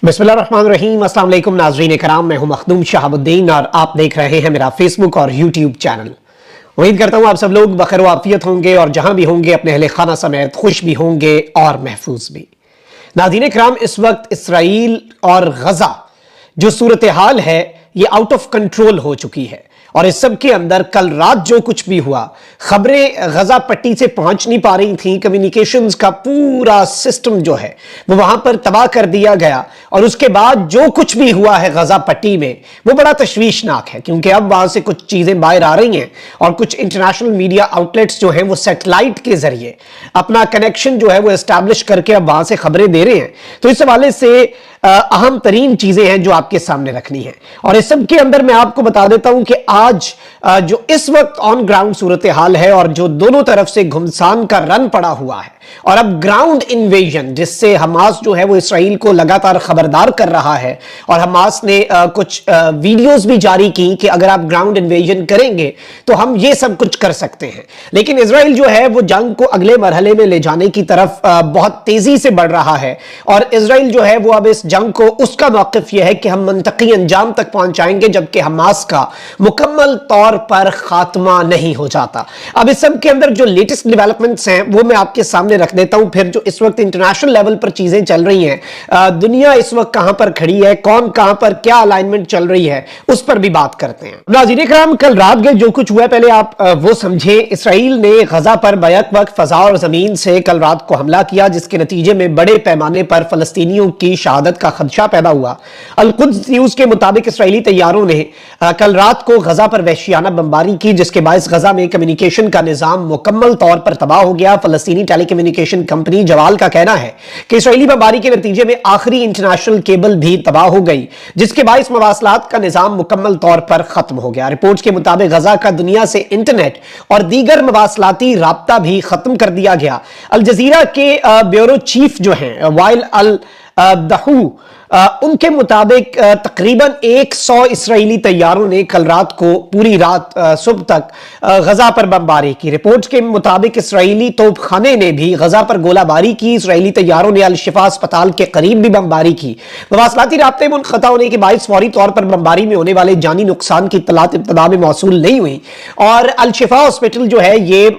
बिस्मिल्लाहिर्रहमानिर्रहीम। अस्सलाम वालेकुम नाज़रीन कराम, मैं हूं मखदूम शहाबुद्दीन और आप देख रहे हैं मेरा फेसबुक और यूट्यूब चैनल। उम्मीद करता हूं आप सब लोग बखैर व आफियत होंगे और जहां भी होंगे अपने अहले खाना समेत खुश भी होंगे और महफूज भी। नाज़रीन कराम, इस वक्त इसराइल और गजा जो सूरत हाल है ये आउट ऑफ कंट्रोल हो चुकी है और इस सब के अंदर कल रात जो कुछ भी हुआ, खबरें गजा पट्टी से पहुंच नहीं पा रही थी, कम्युनिकेशंस का पूरा सिस्टम जो है वो वहां पर तबाह कर दिया गया और उसके बाद जो कुछ भी हुआ है गजा पट्टी में वो बड़ा तशवीशनाक है, क्योंकि अब वहां से कुछ चीजें बाहर आ रही हैं और कुछ इंटरनेशनल मीडिया आउटलेट्स जो हैं वो सैटेलाइट के जरिए अपना कनेक्शन जो है वो एस्टैब्लिश करके अब वहां से खबरें दे रहे हैं। तो इस हवाले से अहम तरीन चीजें हैं जो आपके सामने रखनी है और इस सब के अंदर मैं आपको बता देता हूं कि आज जो इस वक्त ऑन ग्राउंड सूरत हाल है और जो दोनों तरफ से घुमसान का रन पड़ा हुआ है और अब ग्राउंड इन्वेजन जिससे हमास जो है वो इसराइल को लगातार खबरदार कर रहा है और हमास ने कुछ वीडियोस भी जारी की कि अगर आप ग्राउंड इन्वेजन करेंगे तो हम ये सब कुछ कर सकते हैं। लेकिन इसराइल जो है वो जंग को अगले मरहले में ले जाने की तरफ बहुत तेजी से बढ़ रहा है और इसराइल जो है वो अब इस जंग को उसका मौक़िफ़ यह है कि हम मंतकी अंजाम तक पहुंचाएंगे जबकि हमास का मुकम्मल तौर पर खात्मा नहीं हो जाता। अब इस सब के अंदर जो लेटेस्ट डेवलपमेंट्स हैं वो मैं आपके सामने रख देता हूं, फिर जो इस वक्त इंटरनेशनल लेवल पर चीजें चल रही हैं, दुनिया इस वक्त कहां पर खड़ी है, कौन कहां पर क्या अलाइनमेंट चल रही है, उस पर भी बात करते हैं। नाज़रीन इकराम, कल रात के जो कुछ हुआ पहले आप वो समझे। इसराइल ने गजा पर बैक वक्त फजा और जमीन से कल रात को हमला किया जिसके नतीजे में बड़े पैमाने पर फलस्तीनियों की शहादत का खदशा पैदा हुआ। अल-कुद्स न्यूज के मुताबिक इसराइली तैयारों ने कल रात को गजा पर वहशियाना बमबारी की जिसके बायस गजा में कम्युनिकेशन का निजाम मुकम्मल तौर पर तबाह हो गया। फलस्तीनी टेलीकम्युनिकेशन कंपनी जवाल का कहना है कि इसराइली बमबारी के नतीजे में आखिरी इंटरनेशनल केबल भी तबाह हो गई जिसके बायस मवासलात का निजाम मुकम्मल तौर पर खत्म हो गया। रिपोर्ट्स के मुताबिक गजा का दुनिया से इंटरनेट और दीगर मवासलाती राब्ता भी खत्म कर दिया गया। अल जजीरा के ब्यूरो चीफ जो हैं वाइल अल दहू उनके मुताबिक तकरीबन 100 इसराइली तैयारों ने कल रात को पूरी रात सुबह तक गजा पर बमबारी की। रिपोर्ट्स के मुताबिक इसराइली तोपखाने ने भी गजा पर गोलाबारी की। इसराइली तैयारों ने अल शिफा अस्पताल के करीब भी बमबारी की। मवासलाती राब्ते मुनक़ता होने के बायस फौरी तौर पर बमबारी में होने वाले जानी नुकसान की इत्तलात इब्तिदा में मौसूल नहीं हुई और अल शिफा हॉस्पिटल जो है ये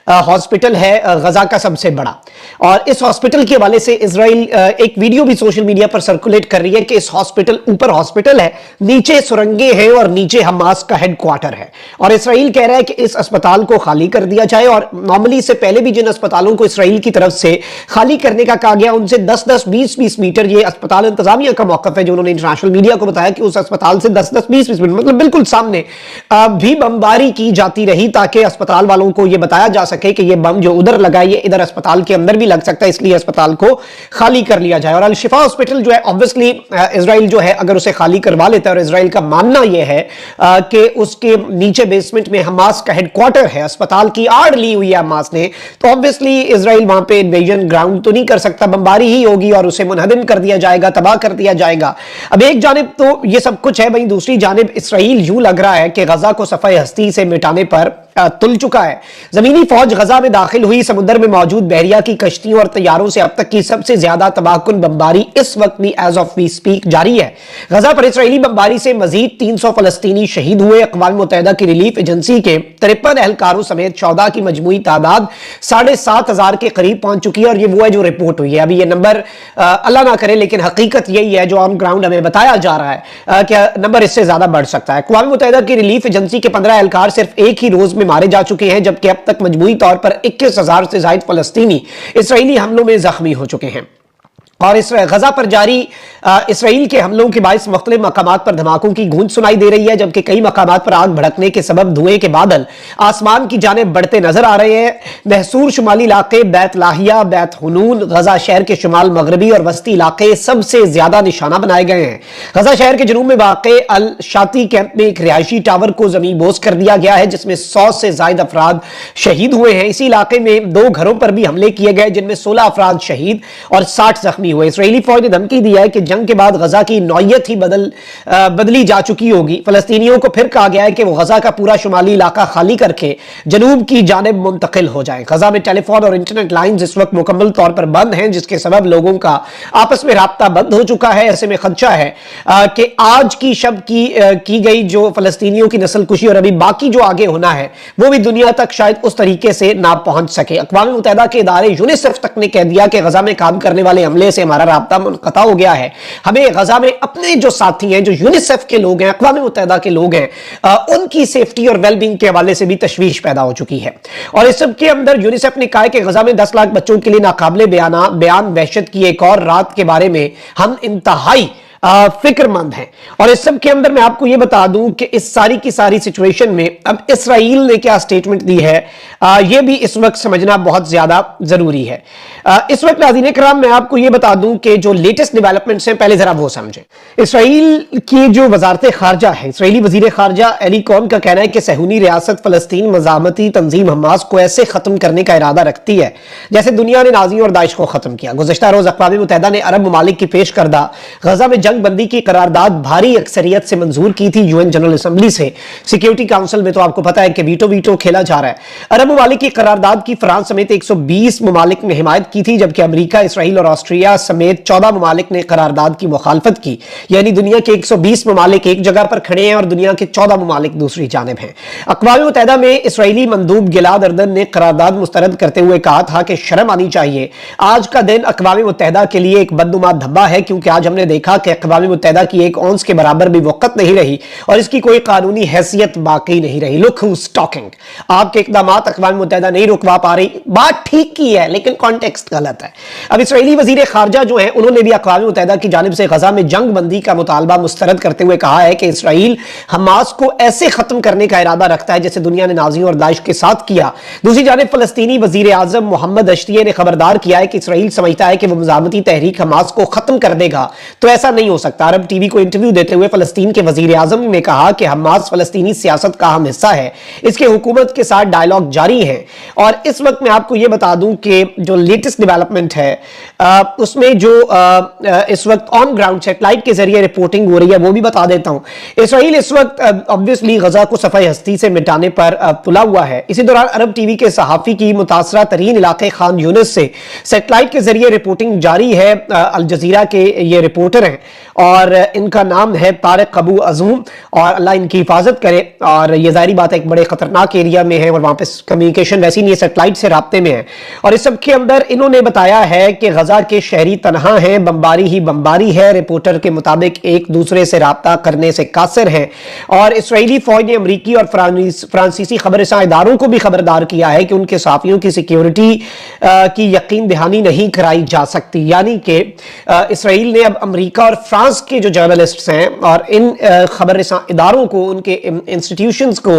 हॉस्पिटल है गजा का सबसे बड़ा और इस हॉस्पिटल के हवाले से इसराइल एक वीडियो भी सोशल मीडिया पर सर्कुलेट कर रही है कि इस हॉस्पिटल, ऊपर हॉस्पिटल है, नीचे सुरंगें हैं और नीचे हमास का हेडक्वार्टर है और इसराइल कह रहा है कि इस अस्पताल को खाली कर दिया जाए। और नॉर्मली से पहले भी जिन अस्पतालों को इसराइल की तरफ से खाली करने का कहा गया उनसे 10-10, 20-20 मीटर, ये अस्पताल इंतजामिया का मौक़िफ़ है जो उन्होंने इंटरनेशनल मीडिया को बताया कि उस अस्पताल से 10-10, 20-20 मीटर मतलब बिल्कुल सामने भी बमबारी की जाती रही ताकि अस्पताल वालों को यह बताया जा सके कि ये बम जो उधर लगा ये इधर अस्पताल के अंदर भी लग सकता है, इसलिए अस्पताल को खाली कर लिया जाए। और अल शिफा हॉस्पिटल जो है ऑब्वियसली इसराइल जो है अगर उसे खाली करवा लेता है और इसराइल का मानना यह है कि उसके नीचे बेसमेंट में हमास का हेडक्वार्टर है, अस्पताल की आड़ ली हुई है हमास ने, तो ऑब्वियसली इसराइल वहां पे इन्वेजन ग्राउंड तो नहीं कर सकता, बमबारी ही होगी और उसे मुनहदम कर दिया जाएगा, तबाह कर दिया जाएगा। अब एक जानिब तो ये सब कुछ है, वहीं दूसरी जानिब इसराइल यूं लग रहा है कि गजा को सफ़े हस्ती से मिटाने पर तुल चुका है। जमीनी फौज गजा में दाखिल हुई, समुद्र में मौजूद बहरिया की कश्तियों और तैयारों से अब तक की सबसे ज्यादा तबाहकुन बमबारी इस वक्त भी एज ऑफ वी स्पीक जारी है। गजा पर इसराइली बमबारी से मजीद 300 फलस्तीनी शहीद हुए। अक़वाम मुत्तहिदा की रिलीफ एजेंसी के 53 एहलकारों समेत 14 की मजमूई तादाद 7,500 के करीब पहुंच चुकी है और ये वो है जो रिपोर्ट हुई है। अभी ये नंबर अल्लाह ना करे लेकिन हकीकत यही है जो ऑन ग्राउंड हमें बताया जा रहा है कि नंबर इससे ज्यादा बढ़ सकता है। अक़वाम मुत्तहिदा की रिलीफ एजेंसी के 15 एहलकार सिर्फ एक ही रोज में मारे जा चुके हैं जबकि अब तक मजमूई तौर पर 21,000 से ज्यादा फलस्तीनी इसराइली हमलों में जख्मी हो चुके हैं। और इस गजा पर जारी इसराइल के हमलों के बायस मुख्तलिफ मकामात पर धमाकों की गूंज सुनाई दे रही है जबकि कई मकामात पर आग भड़कने के सबब धुएं के बादल आसमान की जानिब बढ़ते नजर आ रहे हैं। महसूर शुमाली इलाके, बैत लाहिया, बैत हुनून, गजा शहर के शुमाल मगरबी और वस्ती इलाके सबसे ज्यादा निशाना बनाए गए हैं। गजा शहर के जनूब में वाक़े अल शाती कैंप में एक रिहायशी टावर को जमीन बोस कर दिया गया है जिसमें 100 से ज्यादा अफराद शहीद हुए हैं। इसी इलाके में 2 घरों पर भी हमले किए गए जिनमें 16 अफराद शहीद और 60 जख्मी नहीं हुए। इसराइली फौज ने धमकी दिया है कि जंग के बाद गजा की नौयत ही बदली जा चुकी होगी। फलस्तीनियों को फिर कहा गया है कि वो गजा का पूरा शुमाली इलाका खाली करके जनूब की जानिब मुंतकिल हो जाएं। गजा में टेलीफोन और इंटरनेट लाइंस इस वक्त मुकम्मल तौर पर बंद हैं, जिसके सबब लोगों का आपस में राब्ता बंद हो चुका है। ऐसे में खदशा है कि आज की शब की गई जो फलस्तीनियों की नस्लकुशी और अभी बाकी जो आगे होना है वो भी दुनिया तक शायद उस तरीके से ना पहुंच सके। अक़वाम मुत्तहिदा के इदारे यूनिसेफ तक ने कह दिया कि गजा में काम करने वाले अमले से हमारा राब्ता मुनक़ता हो गया है। हमें गजा में अपने जो साथी हैं, जो यूनिसेफ के लोग हैं, अक़वाम मुत्तहिदा के लोग हैं, उनकी सेफ्टी और वेलबींग के हवाले से भी तशवीश पैदा हो चुकी है। और इस सब के अंदर यूनिसेफ ने कहा है कि गजा में 10 लाख बच्चों के लिए नाकाबिले बयान वहशत की एक और रात के बारे में हम इंतहाई फिक्रमंद हैं। और इस सब के अंदर मैं आपको यह बता दूं कि इस सारी की सारी सिचुएशन में अब इसराइल ने क्या स्टेटमेंट दी है, यह भी इस वक्त समझना बहुत ज्यादा जरूरी है। इस वक्त नाज़रीन किराम मैं आपको यह बता दूं कि जो लेटेस्ट डेवलपमेंट्स हैं पहले जरा वो समझें। इसराइल की जो वजारत खारजा है, इसराइली वजीर खारजा एली कॉन का कहना है कि सहूनी रियासत फलस्तीन मज़ामती तंजीम हमास को ऐसे खत्म करने का इरादा रखती है जैसे दुनिया ने नाज़ियों और दाइश को खत्म किया। गुज़श्ता रोज अक़वाम मुत्तहिदा ने अरब ममालिक की पेश करदा गजा में जंग बंदी की करारदाद भारी अक्सरियत से मंजूर की थी यूएन जनरल असेंबली से। सिक्योरिटी काउंसिल में तो आपको पता है कि वीटो खेला जा रहा है। अरब ममालिक की करारदाद की फ्रांस समेत 120 ममालिक ने हिमायत की थी, जबकि अमेरिका, इसराइल और ऑस्ट्रिया समेत 14 ममालिक ने करारदाद की मुखालफत की। यानी दुनिया के 120 ममालिक एक जगह पर खड़े हैं और दुनिया के 14 ममालिक दूसरी जानिब हैं। अक़वाम मुत्तहिदा में इसराइली मंदूब गिलाद अर्दन ने करारदाद मुस्तरद करते हुए कहा था कि शर्म आनी चाहिए। आज का दिन अक़वाम मुत्तहिदा के लिए एक बदनुमा धब्बा है, क्योंकि आज हमने देखा कि अक़वाम मुत्तहिदा की एक औंस के बराबर भी वक़्त नहीं रही और इसकी कोई कानूनी हैसियत बाकी नहीं रही। Look whose talking. आपके इक़दामात अक़वाम मुत्तहिदा नहीं रुकवा पा रही। बात ठीक की है लेकिन कॉन्टेक्स्ट गलत है। अब इसराइली वज़ीर ख़ारजा जो है उन्होंने भी अक़वाम मुत्तहिदा की जानिब से गजा में जंग बंदी का मुतालबा मुस्तरद करते हुए कहा है कि इसराइल हमास को ऐसे खत्म करने का इरादा रखता है जैसे दुनिया ने नाज़ियों और दाइश के साथ किया। दूसरी जानिब फ़लस्तीनी वज़ीर आज़म मोहम्मद अश्तिये ने खबरदार किया है कि इसराइल समझता है कि वह मज़ामती तहरीक हमास को खत्म कर देगा, तो ऐसा नहीं हो सकता। अरब टीवी को इंटरव्यू देते हुए फ़लस्तीन के वज़ीर आज़म ने कहा कि हमास फ़लस्तीनी सियासत का अहम हिस्सा है, इसके हुकूमत के साथ डायलॉग जारी है। और इस वक्त मैं आपको यह बता दूं कि जो लेटेस्ट डेवलपमेंट है उसमें जो इस वक्त ऑन ग्राउंड सेटेलाइट के जरिए रिपोर्टिंग हो रही है वो भी बता देता हूं। इसराइल इस वक्त ऑब्वियसली गजा को सफ़ाई हस्ती से मिटाने पर तुला हुआ है। इसी दौरान अरब टीवी के सहाफ़ी की मुतासरा तरीन इलाके खान यूनिस से सेटेलाइट के जरिए रिपोर्टिंग जारी है। अल जज़ीरा के ये रिपोर्टर हैं और इनका नाम है तारिक अबू अज़ूम, और अल्लाह इनकी हिफाजत करे। और ये जाहिर बात है एक बड़े खतरनाक एरिया में है और वहां पे कम्युनिकेशन वैसी नहीं है, सेटेलाइट से राब्ते में है। और इस सब के अंदर इन्होंने बताया है कि गजा के शहरी तनहा हैं, बमबारी ही बमबारी है। रिपोर्टर के मुताबिक एक दूसरे से राब्ता करने से कासिर हैं। और इसराइली फौज ने अमरीकी और फ्रांसीसी खबरसां इदारों को भी खबरदार किया है कि उनके साफियों की सिक्योरिटी की यकीन दहानी नहीं कराई जा सकती। यानी कि इसराइल ने अब अमरीका और फ्रांस के जो जर्नलिस्ट्स हैं और इन खबरसां इदारों को, उनके इंस्टीट्यूशंस को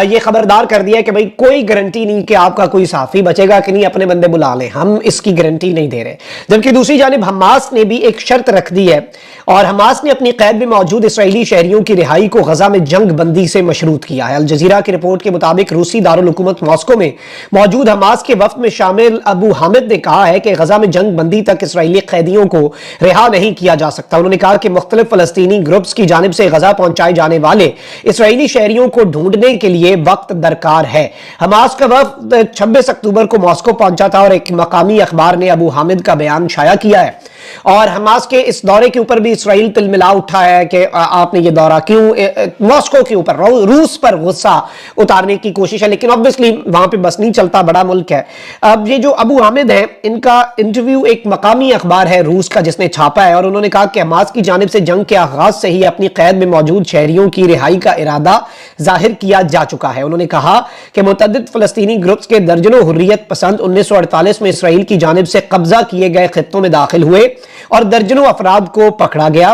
ये खबरदार कर दिया कि भाई कोई गारंटी नहीं कि आपका कोई साफी बचेगा कि नहीं, अपने बंदे बुला लें, हम इसकी गारंटी नहीं दे रहे। जबकि दूसरी जानिब हमास ने भी एक शर्त रख दी है और हमास ने अपनी कैद में मौजूद इसराइली शहरियों की रिहाई को गजा में जंग बंदी से मशरूत किया है। अल जज़ीरा की रिपोर्ट के मुताबिक रूसी दारुल हुकूमत मॉस्को में मौजूद हमास के वफ्द में शामिल अबू हामिद ने कहा है कि गजा में जंग बंदी तक इसराइली कैदियों को रिहा नहीं किया जा सकता। उन्होंने कहा कि मुख्तलिफ फलस्तीनी ग्रुप्स की जानिब से गजा पहुंचाए जाने वाले इसराइली शहरियों को ढूंढने के लिए वक्त दरकार है। हमास का वफ्द 26 अक्टूबर को मॉस्को पहुंचा था और एक मकामी अखबार ने अबू हामिद का बयान शाया किया है। और हमास के इस दौरे के ऊपर भी इसराइल तिलमिला उठा है कि आपने ये दौरा क्यों, मॉस्को के ऊपर रूस पर गुस्सा उतारने की कोशिश है, लेकिन ऑब्वियसली वहां पे बस नहीं चलता, बड़ा मुल्क है। अब ये जो अबू हामिद है इनका इंटरव्यू एक मकामी अखबार है रूस का जिसने छापा है और उन्होंने कहा कि हमास की जानिब से जंग के आगाज से ही अपनी कैद में मौजूद शहरियों की रिहाई का इरादा जाहिर किया जा चुका है। उन्होंने कहा कि मुतअद्दिद फलस्तीनी ग्रुप्स के दर्जनों हुर्रियत पसंद 1948 में इसराइल की जानिब से कब्जा किए गए खित्तों में दाखिल हुए और दर्जनों अफराद को पकड़ा गया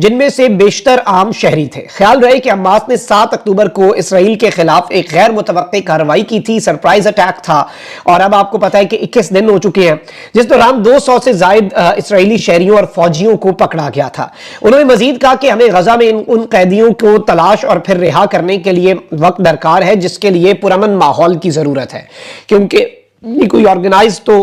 जिनमें से बेशतर आम शहरी थे। ख्याल रहे कि हमास ने 7 अक्टूबर को इसराइल के खिलाफ एक गैर मुतवक्की कार्रवाई की थी, सरप्राइज अटैक था और अब आपको पता है कि 21 दिन हो चुके हैं जिस दौरान 200 से जायद इसराइली शहरियों और फौजियों को पकड़ा गया था। उन्होंने मजीद कहा कि हमें गजा में उन कैदियों को तलाश और फिर रिहा करने के लिए वक्त दरकार है जिसके लिए पुरअमन माहौल की जरूरत है, क्योंकि कोई ऑर्गेनाइज तो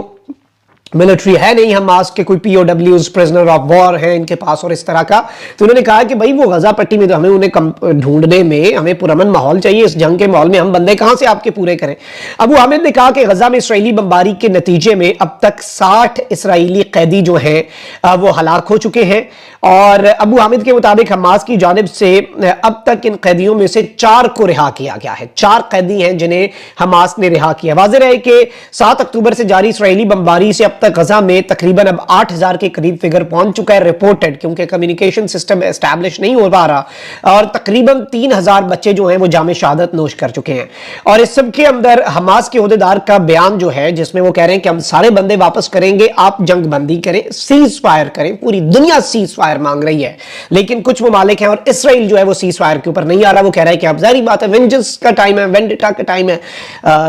मिलिट्री है नहीं हमास के, कोई पीओडब्ल्यूज प्रिजनर ऑफ वॉर हैं इनके पास और इस तरह का। तो उन्होंने कहा कि भाई वो गजा पट्टी में तो हमें उन्हें ढूंढने में हमें पुरअमन माहौल चाहिए, इस जंग के माहौल में हम बंदे कहां से आपके पूरे करें। अबू हामिद ने कहा कि गजा में इसराइली बमबारी के नतीजे में अब तक 60 इसराइली कैदी जो हैं वो हलाक हो चुके हैं, और अबू हामिद के मुताबिक हमास की जानिब से अब तक इन कैदियों में से 4 को रिहा किया गया है। 4 कैदी हैं जिन्हें हमास ने रिहा किया। वाज़ेह है कि 7 अक्टूबर से जारी इसराइली बमबारी से अब तक गजा में तकरीबन अब 8000 के करीब फिगर पहुंच चुका है रिपोर्टेड, क्योंकि कम्युनिकेशन सिस्टम एस्टैब्लिश नहीं हो पा रहा, और तकरीबन 3000 बच्चे जो हैं वो जामे शहादत नोश कर चुके हैं। और इस सब के अंदर हमास के ओहदेदार का बयान जो है जिसमें वो कह रहे हैं कि हम सारे बंदे वापस करेंगे, आप जंग बंदी करें, सीज फायर करें। पूरी दुनिया सीज फायर मांग रही है, लेकिन कुछ ममालिक हैं और इसराइल जो है वो सीज फायर के ऊपर नहीं आ रहा। वो कह रहा है कि अब जारी बात है, वेंजेंस का टाइम है, वेंडेटा का टाइम है,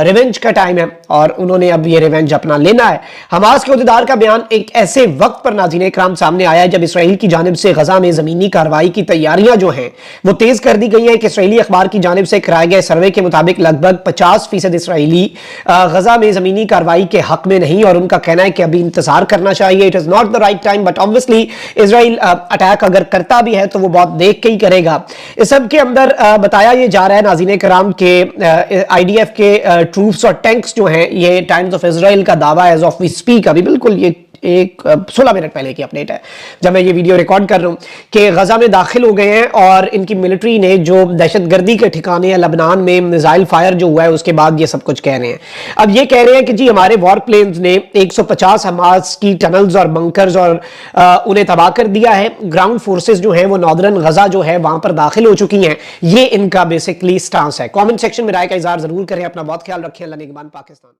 रिवेंज का टाइम है, और उन्होंने अब ये रिवेंज अपना लेना है। हमास के ओहदेदार का बयान एक ऐसे वक्त पर नाज़रीन इकराम सामने आया है जब इसराइल की जानिब से गजा में जमीनी कार्रवाई की तैयारियां जो हैं वो तेज कर दी गई हैं। कि इसराइली अखबार की जानिब से कराए गए सर्वे के मुताबिक लगभग 50% इसराइली गजा में जमीनी कार्रवाई के हक में नहीं, और उनका कहना है कि अभी इंतजार करना चाहिए, it is not the right time, but obviously Israel attack अगर करता भी है तो वो बहुत देख के ही करेगा। इस सब के अंदर बताया ये जा रहा है नाज़रीन इकराम के IDF के ट्रूप्स और टैंक्स जो हैं, ये टाइम्स ऑफ इजराइल का दावा एज ऑफ वी स्पीक, अभी बिल्कुल ये एक 16 मिनट पहले की अपडेट है जब मैं ये वीडियो रिकॉर्ड कर रहा हूं, कि गजा में दाखिल हो गए हैं और इनकी मिलिट्री ने जो दहशतगर्दी के ठिकाने लबनान में मिसाइल फायर जो हुआ है उसके बाद ये सब कुछ कह रहे हैं। अब ये कह रहे हैं कि जी हमारे वॉर प्लेन्स ने 150 हमास की टनल्स और बंकर्स और उन्हें तबाह कर दिया है। ग्राउंड फोर्सेज जो है वो नॉर्दर्न गजा जो है वहां पर दाखिल हो चुकी हैं। ये इनका बेसिकली स्टांस है। कॉमेंट सेक्शन में राय का इजहार जरूर करें। अपना बहुत ख्याल रखें। अल्लाह निगहबान पाकिस्तान।